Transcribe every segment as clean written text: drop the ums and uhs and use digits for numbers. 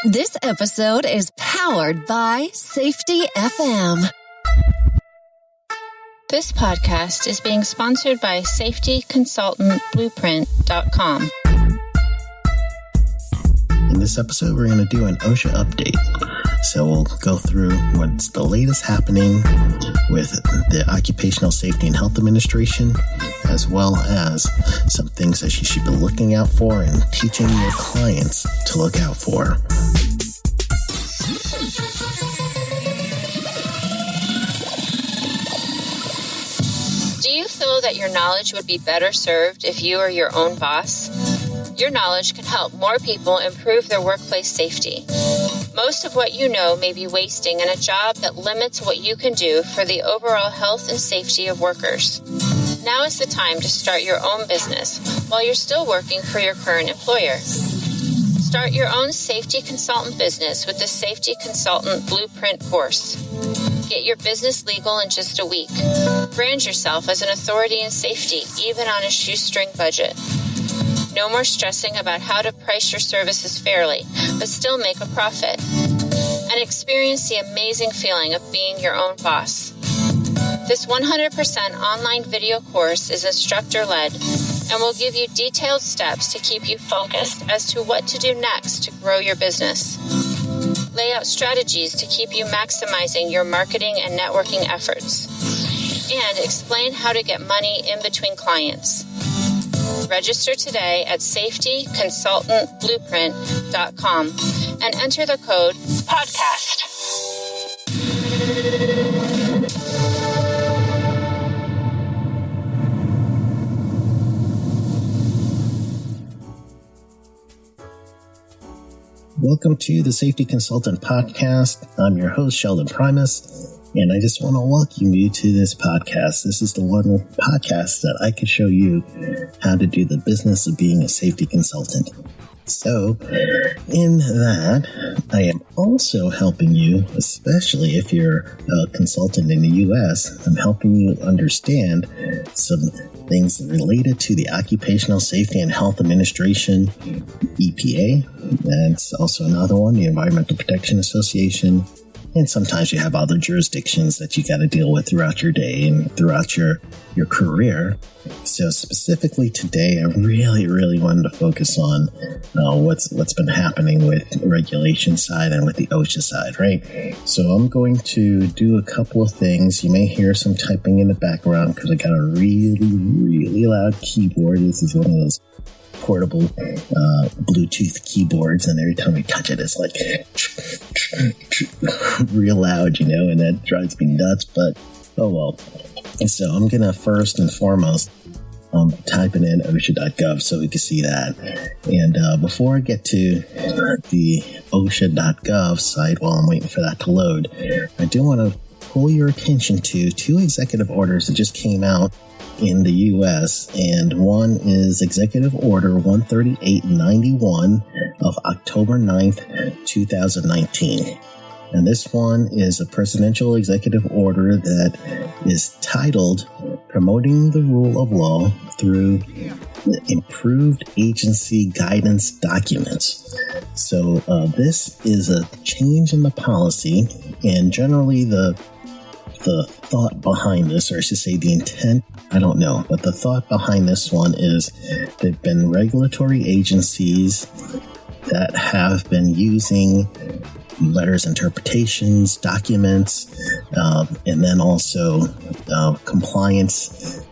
This episode is powered by Safety FM. This podcast is being sponsored by safetyconsultantblueprint.com. In this episode, we're going to do an OSHA update. So we'll go through what's the latest happening with the Occupational Safety and Health Administration, as well as some things that you should be looking out for and teaching your clients to look out for. Do you feel that your knowledge would be better served if you are your own boss? Your knowledge can help more people improve their workplace safety. Most of what you know may be wasting in a job that limits what you can do for the overall health and safety of workers. Now is the time to start your own business while you're still working for your current employer. Start your own safety consultant business with the Safety Consultant Blueprint course. Get your business legal in just a week. Brand yourself as an authority in safety, even on a shoestring budget. No more stressing about how to price your services fairly, but still make a profit. And experience the amazing feeling of being your own boss. This 100% online video course is instructor-led and will give you detailed steps to keep you focused as to what to do next to grow your business. Lay out strategies to keep you maximizing your marketing and networking efforts. And explain how to get money in between clients. Register today at safetyconsultantblueprint.com and enter the code PODCAST. Welcome to the Safety Consultant Podcast. I'm your host, Sheldon Primus, and I just want to welcome you to this podcast. This is the one podcast that I can show you how to do the business of being a safety consultant. So, in that, I am also helping you, especially if you're a consultant in the U.S., I'm helping you understand some things related to the Occupational Safety and Health Administration, EPA. That's also another one, the Environmental Protection Association. And sometimes you have other jurisdictions that you got to deal with throughout your day and throughout your career. So specifically today, I really wanted to focus on what's been happening with the regulation side and with the OSHA side, right? So I'm going to do a couple of things. You may hear some typing in the background because I got a really loud keyboard. This is one of those portable Bluetooth keyboards, and every time I touch it, it's like real loud, and that drives me nuts, but oh well. And so I'm gonna first and foremost typing in OSHA.gov so we can see that. And before I get to the OSHA.gov site, while I'm waiting for that to load, I do want to pull your attention to two executive orders that just came out in the U.S., and one is Executive Order 13891 of October 9th, 2019. And this one is a presidential executive order that is titled Promoting the Rule of Law Through Improved Agency Guidance Documents. So this is a change in the policy, and generally the thought behind this, or I should say the intent, I don't know, but the thought behind this one is there've been regulatory agencies that have been using letters, interpretations, documents, and then also compliance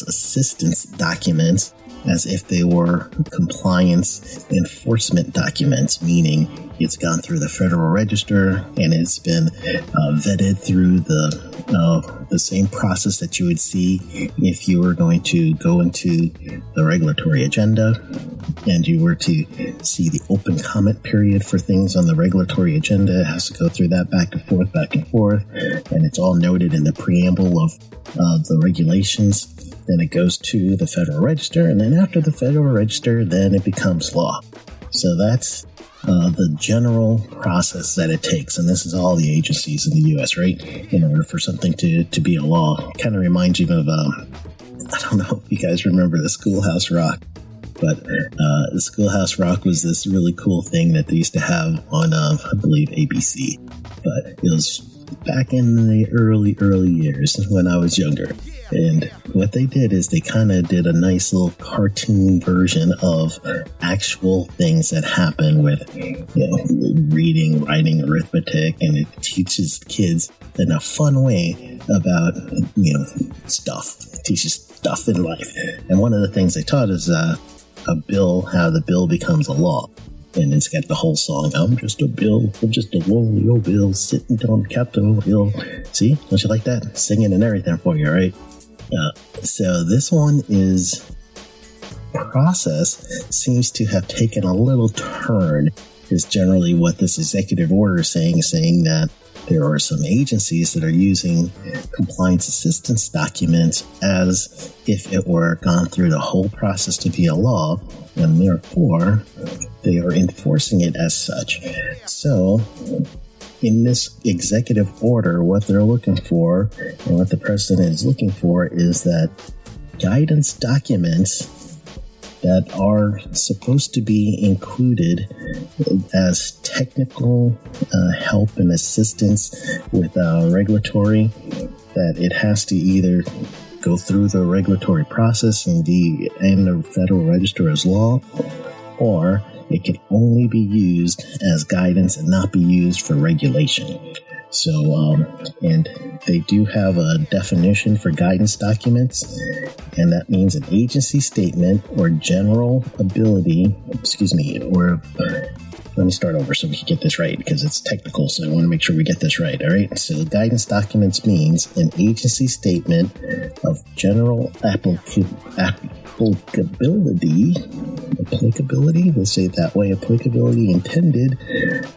assistance documents as if they were compliance enforcement documents, meaning it's gone through the Federal Register and it's been vetted through the same process that you would see if you were going to go into the regulatory agenda and you were to see the open comment period for things on the regulatory agenda. It has to go through that back and forth, and it's all noted in the preamble of the regulations. Then it goes to the Federal Register, and then after the Federal Register, then it becomes law. So that's the general process that it takes, and this is all the agencies in the U.S., right? In order for something to be a law. It kind of reminds you of, I don't know if you guys remember the Schoolhouse Rock. But Schoolhouse Rock was this really cool thing that they used to have on, I believe, ABC. But it was back in the early years when I was younger. And what they did is they kind of did a nice little cartoon version of actual things that happen with, reading, writing, arithmetic, and it teaches kids in a fun way about, stuff. It teaches stuff in life. And one of the things they taught is a bill, how the bill becomes a law. And it's got the whole song, I'm just a lonely old bill sitting on Capitol Hill. See? Don't you like that? Singing and everything for you, right? So this one process seems to have taken a little turn, is generally what this executive order is saying that there are some agencies that are using compliance assistance documents as if it were gone through the whole process to be a law, and therefore they are enforcing it as such. So in this executive order, what they're looking for and what the president is looking for is that guidance documents that are supposed to be included as technical help and assistance with regulatory, that it has to either go through the regulatory process and be in the Federal Register as law, or it can only be used as guidance and not be used for regulation. So, and they do have a definition for guidance documents, and that means an agency statement or general ability, or let me start over so we can get this right, because it's technical, so I want to make sure we get this right, all right? So guidance documents means an agency statement of general applicability, let's say it that way, applicability intended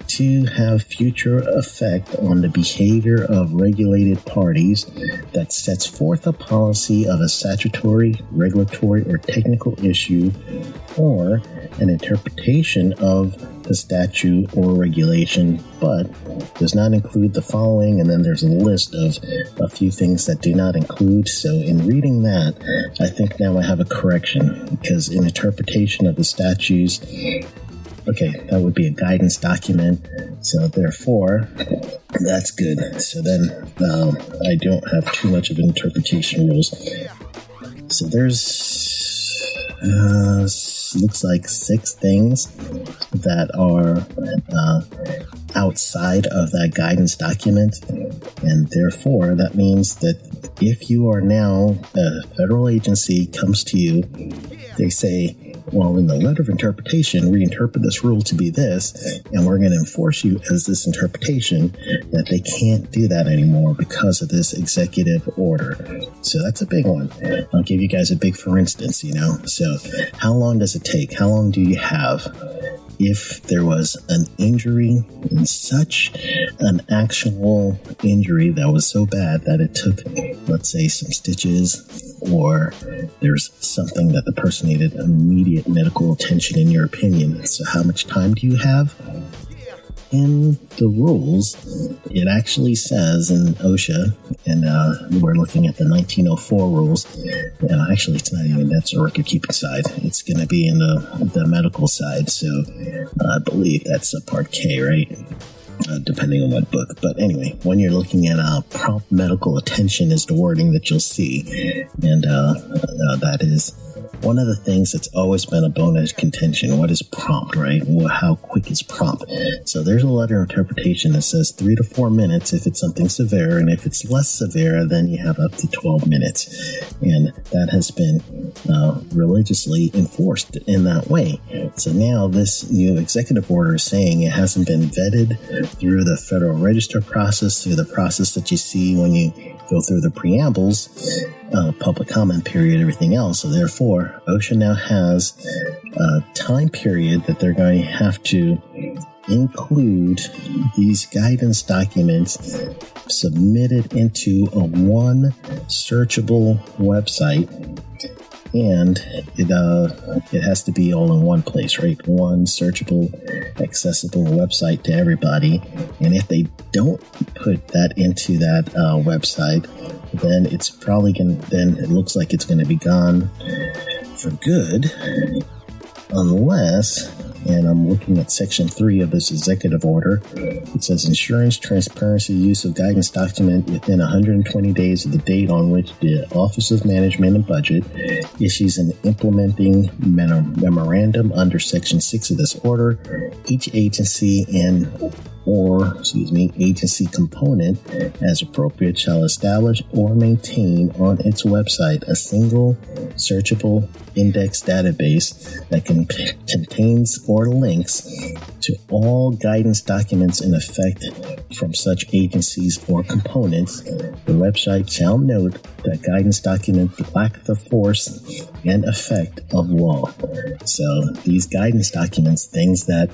to have future effect on the behavior of regulated parties, that sets forth a policy of a statutory, regulatory, or technical issue, or an interpretation of the statute or regulation, but does not include the following, and then there's a list of a few things that do not include. So in reading that, I think now I have a correction, because in interpretation of the statutes, okay, that would be a guidance document, so therefore that's good. So then I don't have too much of interpretation rules. So there's looks like 6 things that are outside of that guidance document, and therefore that means that if you are now a federal agency comes to you, they say, well, in the letter of interpretation, we interpret this rule to be this, and we're going to enforce you as this interpretation, that they can't do that anymore because of this executive order. So that's a big one. I'll give you guys a big for instance, So how long does it take? How long do you have if there was an injury, and such an actual injury that was so bad that it took, let's say, some stitches, or there's something that the person needed immediate medical attention, in your opinion. So how much time do you have? In the rules, it actually says in OSHA, and we're looking at the 1904 rules. Actually, it's not even, that's a record keeping side. It's going to be in the medical side. So I believe that's Part K, right? Depending on what book. But anyway, when you're looking at prompt medical attention is the wording that you'll see. And that is one of the things that's always been a bone of contention. What is prompt, right? Well, how quick is prompt? So there's a letter of interpretation that says 3 to 4 minutes if it's something severe, and if it's less severe, then you have up to 12 minutes. And that has been religiously enforced in that way. So now this new executive order is saying it hasn't been vetted through the Federal Register process, through the process that you see when you go through the preambles, public comment period, everything else. So therefore, OSHA now has a time period that they're going to have to include these guidance documents submitted into a one searchable website. And it has to be all in one place, right? One searchable, accessible website to everybody. And if they don't put that into that website, then it's probably then it looks like it's going to be gone for good. unless, and I'm looking at Section 3 of this executive order, it says insurance transparency use of guidance document within 120 days of the date on which the Office of Management and Budget issues an implementing memorandum under Section 6 of this order. Each agency agency component, as appropriate, shall establish or maintain on its website a single searchable index database that contains or links to all guidance documents in effect from such agencies or components. The website shall note that guidance documents lack the force and effect of law. So these guidance documents, things that,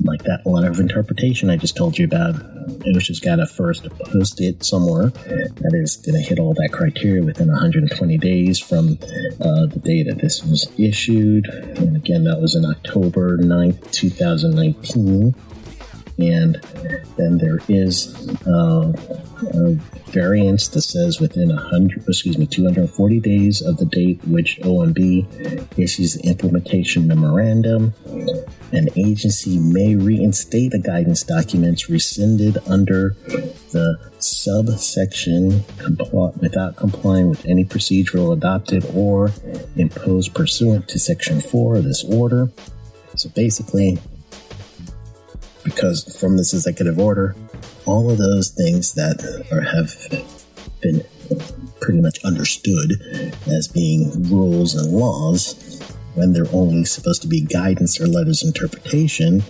like that letter of interpretation I just told you about, OSHA's got to first post it somewhere that is going to hit all that criteria within 120 days from the day that this was issued. And again, that was in October 9th, 2019. And then there is a variance that says within 240 days of the date which OMB issues the implementation memorandum, an agency may reinstate a guidance documents rescinded under the subsection without complying with any procedural adopted or imposed pursuant to Section 4 of this order. So basically, because from this executive order, all of those things that have been pretty much understood as being rules and laws, when they're only supposed to be guidance or letters of interpretation,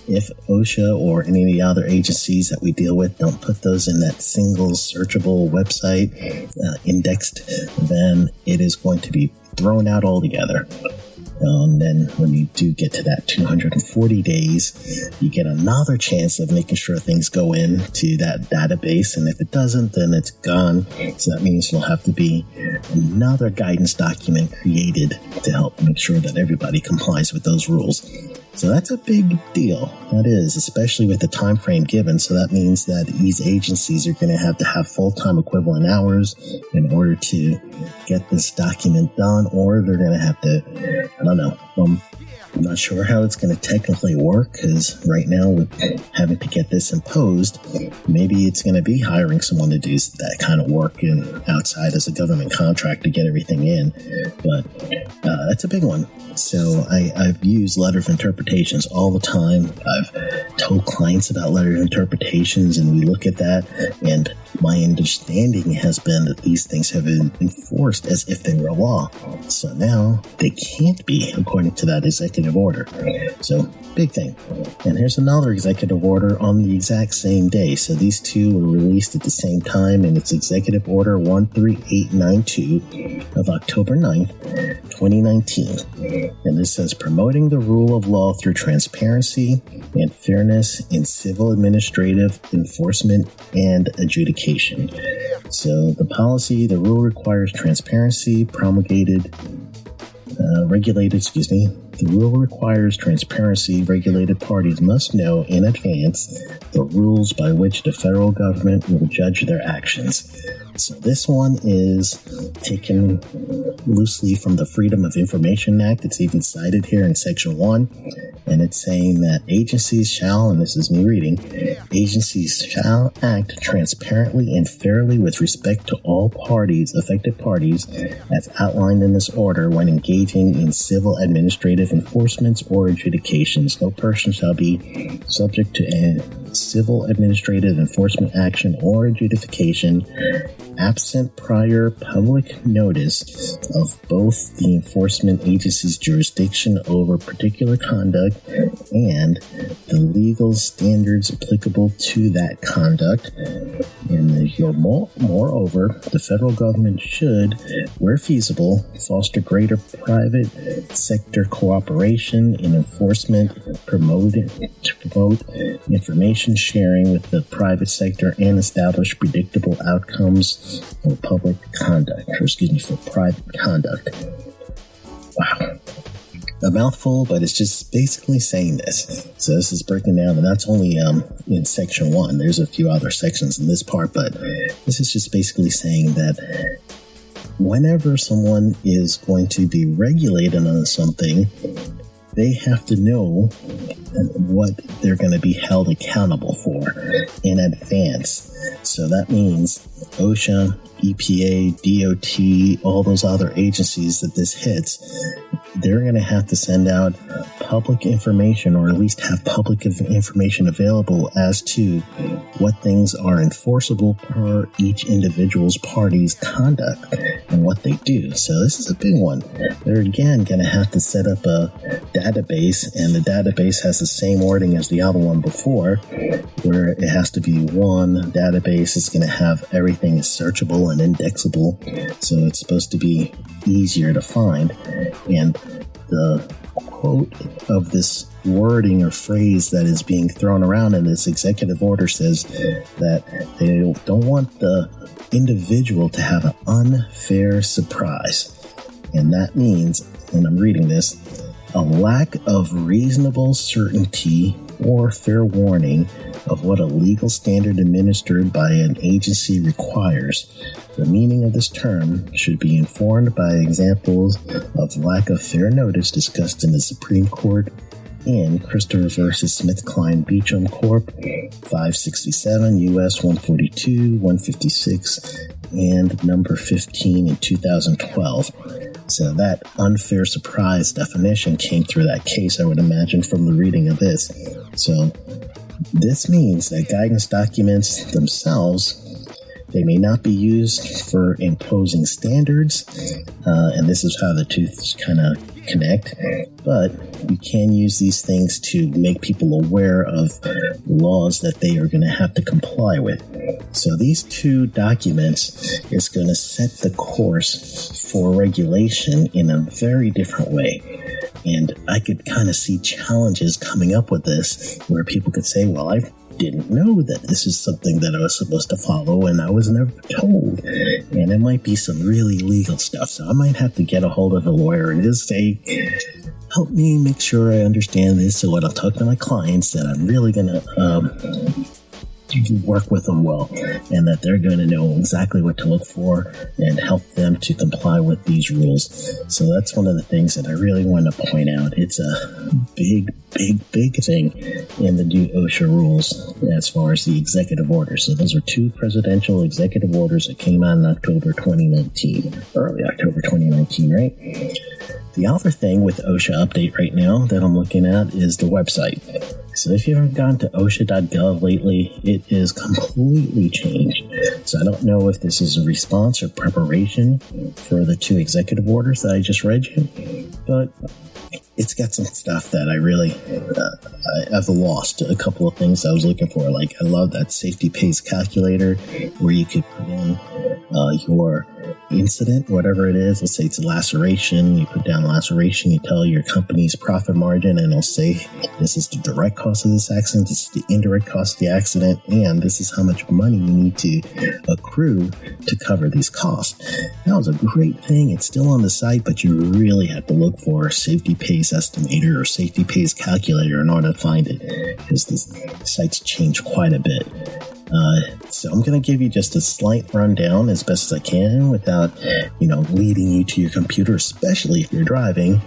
if OSHA or any of the other agencies that we deal with don't put those in that single searchable website indexed, then it is going to be thrown out altogether. Then when you do get to that 240 days, you get another chance of making sure things go into that database. And if it doesn't, then it's gone. So that means there'll have to be another guidance document created to help make sure that everybody complies with those rules. So that's a big deal. That is, especially with the time frame given. So that means that these agencies are going to have full-time equivalent hours in order to get this document done, or they're going to have to, I don't know. I'm not sure how it's going to technically work, because right now with having to get this imposed, maybe it's going to be hiring someone to do that kind of work outside as a government contract to get everything in. But that's a big one. So I've used letter of interpretations all the time. I've told clients about letter of interpretations, and we look at that, and my understanding has been that these things have been enforced as if they were a law. So now they can't be, according to that executive order. So, big thing. And here's another executive order on the exact same day. So these two were released at the same time, and it's Executive Order 13892 of October 9th, 2019. And this says, promoting the rule of law through transparency and fairness in civil administrative enforcement and adjudication. So the rule requires transparency, The rule requires transparency. Regulated parties must know in advance the rules by which the federal government will judge their actions. So this one is taken loosely from the Freedom of Information Act. It's even cited here in Section 1. And it's saying that agencies shall, and this is me reading, agencies shall act transparently and fairly with respect to all affected parties, as outlined in this order when engaging in civil administrative enforcements or adjudications. No person shall be subject to a civil administrative enforcement action or adjudication absent prior public notice of both the enforcement agency's jurisdiction over particular conduct and the legal standards applicable to that conduct. And moreover, the federal government should, where feasible, foster greater private sector cooperation in enforcement, to promote information sharing with the private sector, and establish predictable outcomes for private conduct. Wow. A mouthful, but it's just basically saying this. So this is breaking down, and that's only in Section 1. There's a few other sections in this part, but this is just basically saying that whenever someone is going to be regulated on something, they have to know what they're going to be held accountable for in advance. So that means OSHA, EPA, DOT, all those other agencies that this hits, they're going to have to send out public information, or at least have public information available as to what things are enforceable per each individual's party's conduct and what they do. So this is a big one. They're again going to have to set up a database, and the database has the same wording as the other one before, where it has to be one database. It's going to have everything is searchable and indexable, so it's supposed to be easier to find. And the quote of this wording or phrase that is being thrown around in this executive order says that they don't want the individual to have an unfair surprise. And that means, and I'm reading this, a lack of reasonable certainty or fair warning of what a legal standard administered by an agency requires. The meaning of this term should be informed by examples of lack of fair notice discussed in the Supreme Court in Christopher versus SmithKline Beecham Corp. 567 U.S. 142, 156, and number 15 in 2012. So that unfair surprise definition came through that case, I would imagine, from the reading of this. So this means that guidance documents themselves, they may not be used for imposing standards, and this is how the two kind of connect, but you can use these things to make people aware of laws that they are going to have to comply with. So these two documents is going to set the course for regulation in a very different way. And I could kind of see challenges coming up with this, where people could say, well, I didn't know that this is something that I was supposed to follow, and I was never told. And it might be some really legal stuff. So I might have to get a hold of a lawyer and just say, help me make sure I understand this, so when I'm talking to my clients that I'm really going to work with them well, and that they're going to know exactly what to look for and help them to comply with these rules. So that's one of the things that I really want to point out. It's a big thing in the new OSHA rules as far as the executive orders. So those are two presidential executive orders that came out in October 2019, early October 2019, right? The other thing with OSHA Update right now that I'm looking at is the website. So if you haven't gone to OSHA.gov lately, it is completely changed. So I don't know if this is a response or preparation for the two executive orders that I just read you, but it's got some stuff that I really, I've lost a couple of things I was looking for. Like, I love that safety pays calculator where you could put in your incident, whatever it is. Let's say it's a laceration. You put down laceration, you tell your company's profit margin, and it'll say this is the direct cost of this accident, this is the indirect cost of the accident, and this is how much money you need to accrue to cover these costs. That was a great thing. It's still on the site, but you really have to look for safety pays estimator or safety pays calculator in order to find it, because the site's changed quite a bit. So I'm going to give you just a slight rundown as best as I can without, leading you to your computer, especially if you're driving.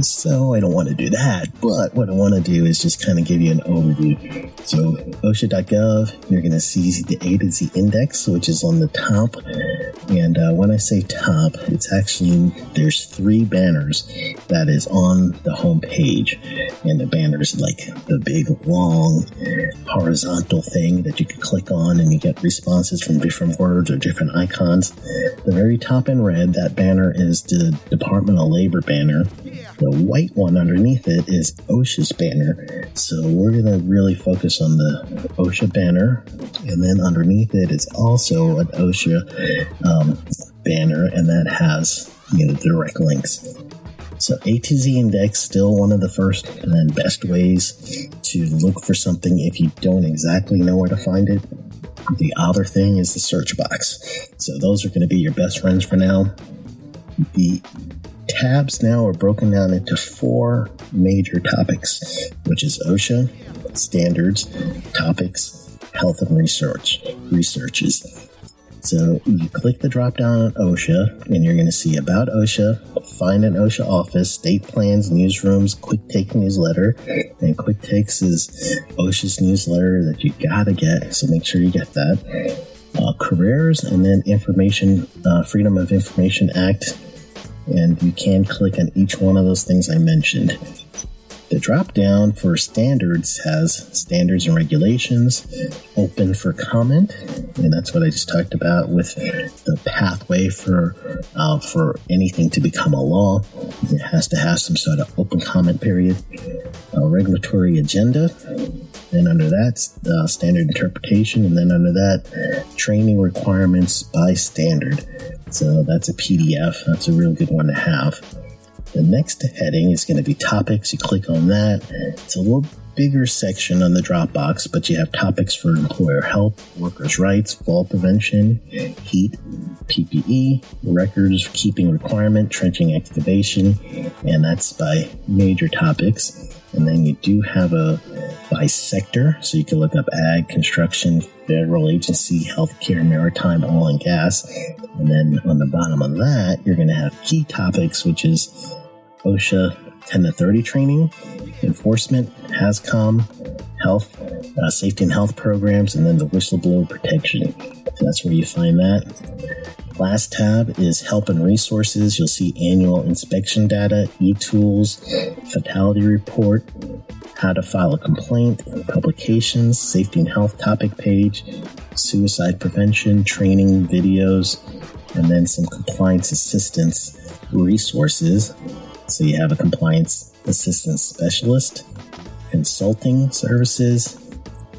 So I don't want to do that. But what I want to do is just kind of give you an overview. So OSHA.gov, you're going to see the A to Z index, which is on the top. And when I say top, it's actually, there's 3 banners that is on the home page. And the banner is like the big, long, horizontal thing that you can click on and you get responses from different words or different icons. The very top in red, that banner is the Department of Labor banner. The white one underneath it is OSHA's banner. So we're going to really focus on the OSHA banner. And then underneath it is also an OSHA banner, and that has direct links. So A to Z index, still one of the first and best ways to look for something if you don't exactly know where to find it. The other thing is the search box. So those are going to be your best friends for now. The tabs now are broken down into 4 major topics, which is OSHA, standards, topics, health and researches. So you click the drop down on OSHA, and you're going to see About OSHA, Find an OSHA Office, State Plans, Newsrooms, Quick Take Newsletter. And Quick Takes is OSHA's newsletter that you got to get, so make sure you get that. Careers, and then Information, Freedom of Information Act. And you can click on each one of those things I mentioned. The drop down for standards has standards and regulations, open for comment, and that's what I just talked about with the pathway for anything to become a law. It has to have some sort of open comment period. Regulatory agenda, then under that, standard interpretation, and then under that, training requirements by standard. So that's a PDF. That's a real good one to have. The next heading is going to be topics. You click on that. It's a little bigger section on the Dropbox, but you have topics for employer health, workers' rights, fall prevention, heat, PPE, records keeping requirement, trenching excavation, and that's by major topics. And then you do have a by sector, so you can look up ag, construction, federal agency, healthcare, maritime, oil and gas. And then on the bottom of that, you're going to have key topics, which is OSHA 10 to 30 training, enforcement, HAZCOM, health, safety and health programs, and then the whistleblower protection. So that's where you find that. Last tab is help and resources. You'll see annual inspection data, e-tools, fatality report, how to file a complaint, publications, safety and health topic page, suicide prevention, training videos, and then some compliance assistance resources. So you have a compliance assistance specialist, consulting services,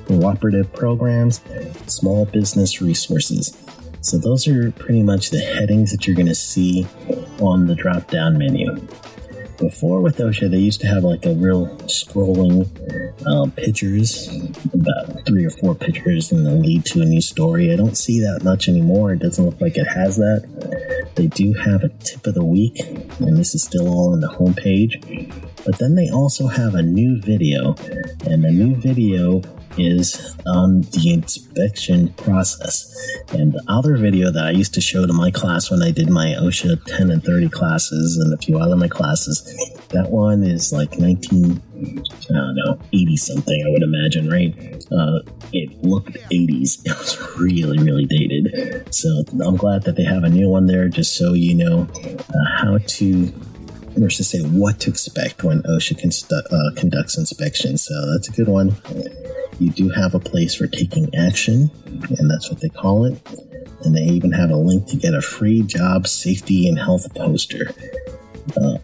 cooperative programs, small business resources. So those are pretty much the headings that you're going to see on the drop-down menu. Before with OSHA, they used to have like a real scrolling pictures, about 3 or 4 pictures, and then lead to a new story. I don't see that much anymore. It doesn't look like it has that. They do have a tip of the week, and this is still all on the homepage. But then they also have a new video, and the new video is on the inspection process. And the other video that I used to show to my class when I did my OSHA 10 and 30 classes and a few other my classes, that one is like 80 something, I would imagine, right? It looked 80s. It was really, really dated. So I'm glad that they have a new one there, just so you know what to expect when OSHA conducts inspections. So that's a good one. You do have a place for taking action, and that's what they call it. And they even have a link to get a free job safety and health poster.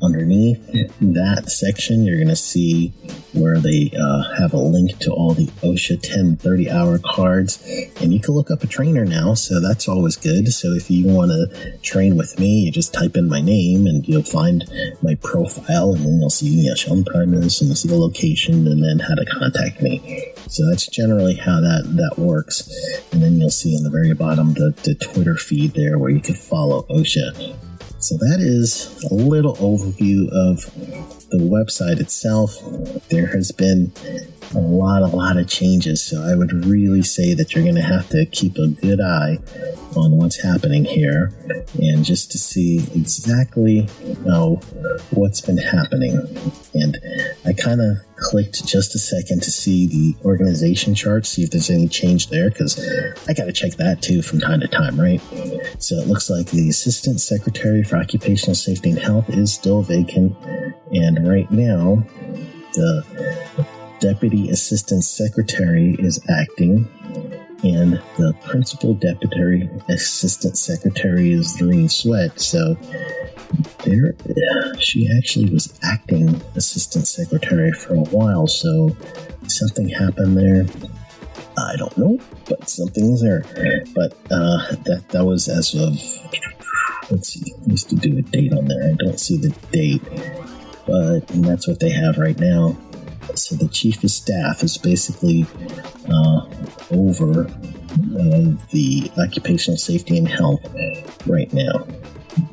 Underneath that section, you're going to see where they have a link to all the OSHA 10 30-hour cards. And you can look up a trainer now, so that's always good. So if you want to train with me, you just type in my name and you'll find my profile, and then you'll see Sean Primus, and you'll see the location, and then how to contact me. So that's generally how that works. And then you'll see in the very bottom the Twitter feed there where you can follow OSHA. So that is a little overview of the website itself. There has been a lot of changes, so I would really say that you're going to have to keep a good eye on what's happening here, and just to see exactly what's been happening. And I kind of clicked just a second to see the organization chart, see if there's any change there, because I got to check that too from time to time, right? So it looks like the Assistant Secretary for Occupational Safety and Health is still vacant, and right now the Deputy Assistant Secretary is acting, and the Principal Deputy Assistant Secretary is Lorene Sweat. So she actually was acting Assistant Secretary for a while, so something happened there. I don't know, but something's there. But that was as of, let's see, I used to do a date on there. I don't see the date, but that's what they have right now. So the Chief of Staff is basically over the Occupational Safety and Health right now.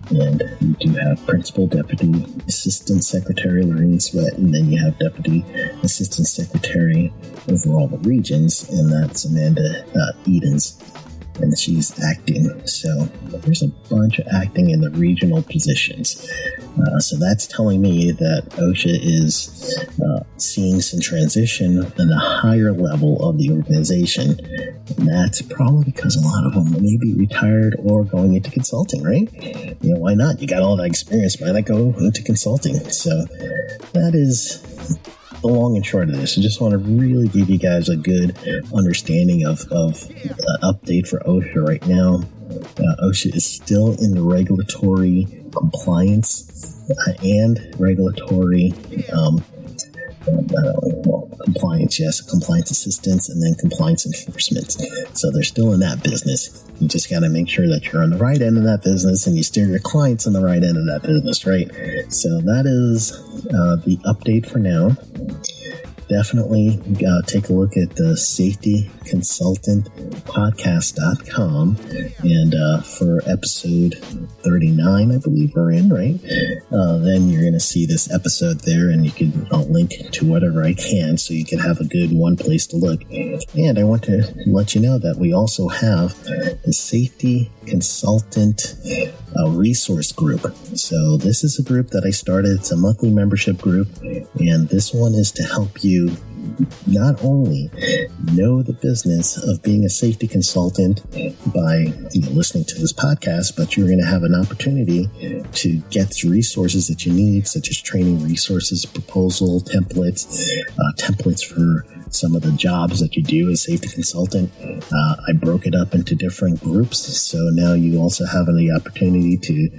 And you do have Principal Deputy Assistant Secretary Lorene Sweat, and then you have Deputy Assistant Secretary over all the regions, and that's Amanda Edens. and she's acting. So there's a bunch of acting in the regional positions. So that's telling me that OSHA is seeing some transition in the higher level of the organization. And that's probably because a lot of them may be retired or going into consulting, right? Why not? You got all that experience, why not go into consulting? So that is the long and short of this. I just want to really give you guys a good understanding of update for OSHA right now. OSHA is still in the regulatory compliance and regulatory compliance, yes, compliance assistance, and then compliance enforcement. So they're still in that business. You just got to make sure that you're on the right end of that business and you steer your clients on the right end of that business, right? So that is the update for now. Definitely take a look at the safetyconsultantpodcast.com, and for episode 39, I believe we're in, right? Then you're going to see this episode there, and you can link to whatever I can so you can have a good one place to look. And I want to let you know that we also have the Safety Consultant resource group. So this is a group that I started. It's a monthly membership group, and this one is to help you not only know the business of being a safety consultant by listening to this podcast, but you're going to have an opportunity to get resources that you need, such as training resources, proposal templates, templates for some of the jobs that you do as safety consultant. I broke it up into different groups, so now you also have the opportunity to,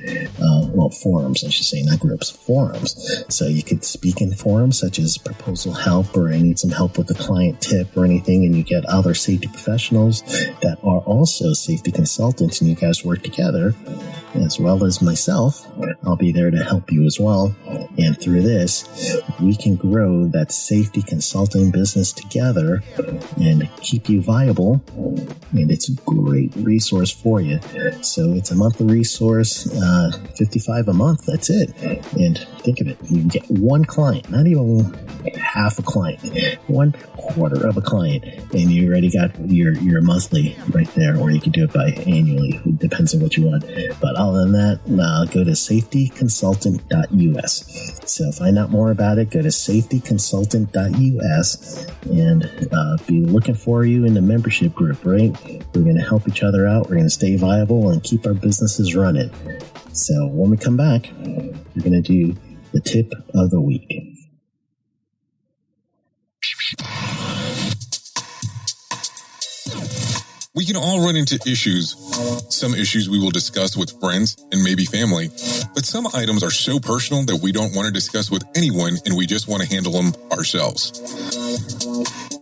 forums, I should say, not groups, forums. So you could speak in forums such as proposal help, or I need some help with the client tip or anything, and you get other safety professionals that are also safety consultants, and you guys work together, as well as myself. I'll be there to help you as well. And through this, we can grow that safety consulting business together and keep you viable. And it's a great resource for you. So it's a monthly resource, $55 a month. That's it. And think of it. You can get one client, not even half a client, 1/4 of a client, and you already got your monthly right there, or you can do it by annually. It depends on what you want. But other than that, go to safetyconsultant.us. So find out more about it. Go to safetyconsultant.us and be looking for you in the membership group, right? We're going to help each other out. We're going to stay viable and keep our businesses running. So when we come back, we're going to do the tip of the week. We can all run into issues. Some issues we will discuss with friends and maybe family, but some items are so personal that we don't want to discuss with anyone and we just want to handle them ourselves.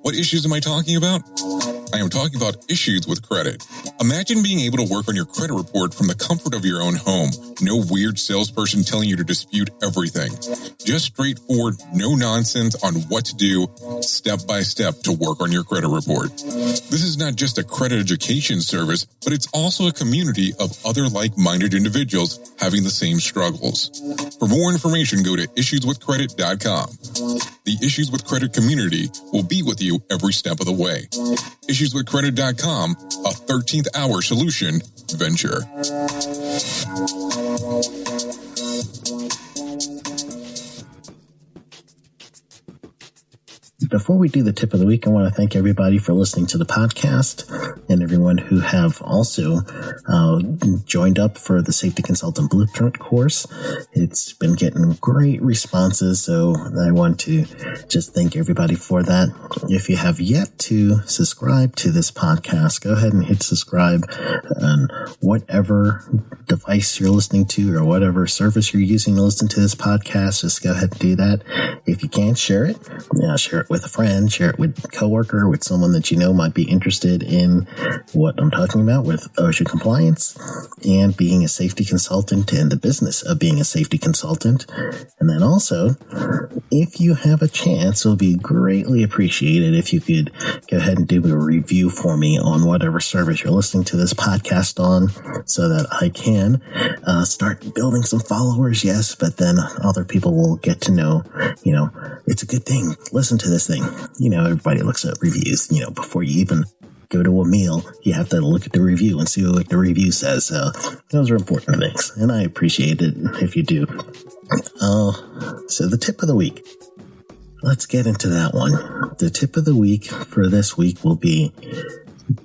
What issues am I talking about? I am talking about issues with credit. Imagine being able to work on your credit report from the comfort of your own home. No weird salesperson telling you to dispute everything. Just straightforward, no nonsense on what to do, step by step, to work on your credit report. This is not just a credit education service, but it's also a community of other like-minded individuals having the same struggles. For more information, go to issueswithcredit.com. The Issues with Credit community will be with you every step of the way. Issueswithcredit.com, a 13th hour solution venture. Before we do the tip of the week, I want to thank everybody for listening to the podcast and everyone who have also joined up for the Safety Consultant Blueprint course. It's been getting great responses, so I want to just thank everybody for that. If you have yet to subscribe to this podcast, go ahead and hit subscribe on whatever device you're listening to or whatever service you're using to listen to this podcast. Just go ahead and do that. If you can, share it. Share it with a friend, share it with a coworker, with someone that you know might be interested in what I'm talking about with OSHA compliance and being a safety consultant and the business of being a safety consultant. And then also, if you have a chance, it would be greatly appreciated if you could go ahead and do a review for me on whatever service you're listening to this podcast on, so that I can start building some followers, yes, but then other people will get to know, it's a good thing. Listen to this thing. Everybody looks at reviews, before you even go to a meal, you have to look at the review and see what the review says. So those are important things, and I appreciate it if you do. So the tip of the week. Let's get into that one. The tip of the week for this week will be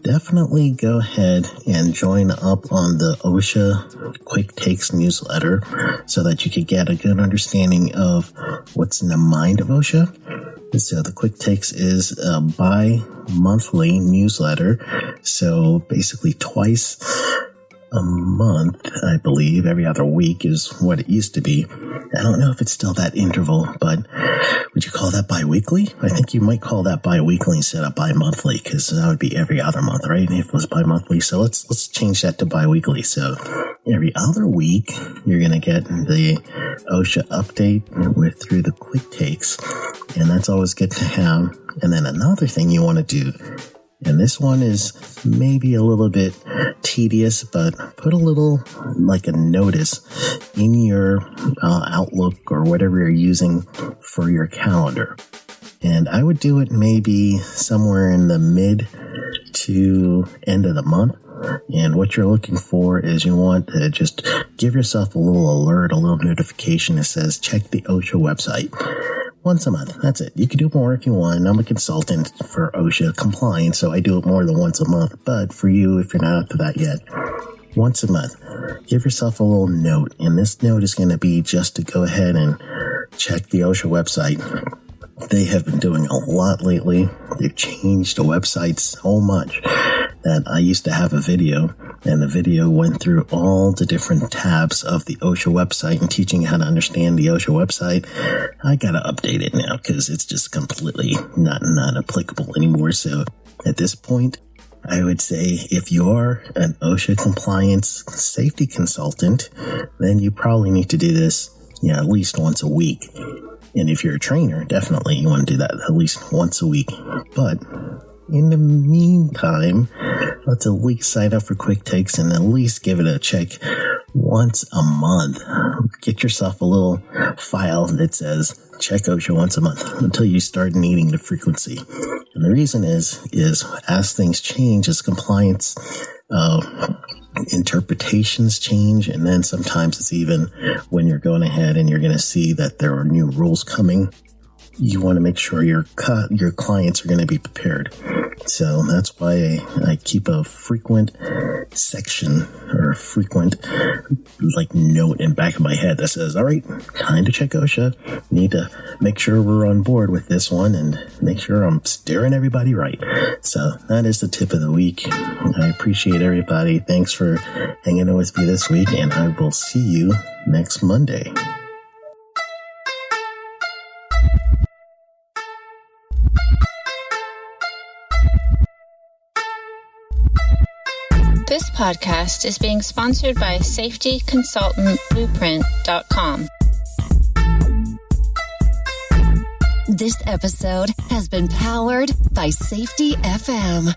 definitely go ahead and join up on the OSHA Quick Takes newsletter so that you could get a good understanding of what's in the mind of OSHA. So the Quick Takes is a bi-monthly newsletter. So basically twice a month, I believe, every other week is what it used to be. I don't know if it's still that interval, but would you call that bi-weekly? I think you might call that bi-weekly instead of bi-monthly, because that would be every other month, right? If it was bi-monthly. So let's change that to bi-weekly. So every other week, you're going to get the OSHA update through the Quick Takes, and that's always good to have. And then another thing you want to do, and this one is maybe a little bit tedious, but put a little, like a notice in your Outlook or whatever you're using for your calendar. And I would do it maybe somewhere in the mid to end of the month. And what you're looking for is you want to just give yourself a little alert, a little notification that says, check the OSHA website. Once a month. That's it. You can do more if you want. I'm a consultant for OSHA compliance, so I do it more than once a month. But for you, if you're not up to that yet, once a month, give yourself a little note. And this note is going to be just to go ahead and check the OSHA website. They have been doing a lot lately. They've changed the website so much that I used to have a video, and the video went through all the different tabs of the OSHA website and teaching you how to understand the OSHA website. I gotta update it now because it's just completely not applicable anymore. So at this point, I would say if you are an OSHA compliance safety consultant, then you probably need to do this, at least once a week. And if you're a trainer, definitely you want to do that at least once a week. But in the meantime, let's at least sign up for Quick Takes and at least give it a check once a month. Get yourself a little file that says check OSHA once a month until you start needing the frequency. And the reason is as things change, as compliance interpretations change, and then sometimes it's even when you're going ahead and you're going to see that there are new rules coming, you want to make sure your clients are going to be prepared. So that's why I keep a frequent section or a frequent note in back of my head that says, all right, time to check OSHA. Need to make sure we're on board with this one and make sure I'm steering everybody right. So that is the tip of the week. I appreciate everybody. Thanks for hanging out with me this week, and I will see you next Monday. This podcast is being sponsored by SafetyConsultantBlueprint.com. This episode has been powered by Safety FM.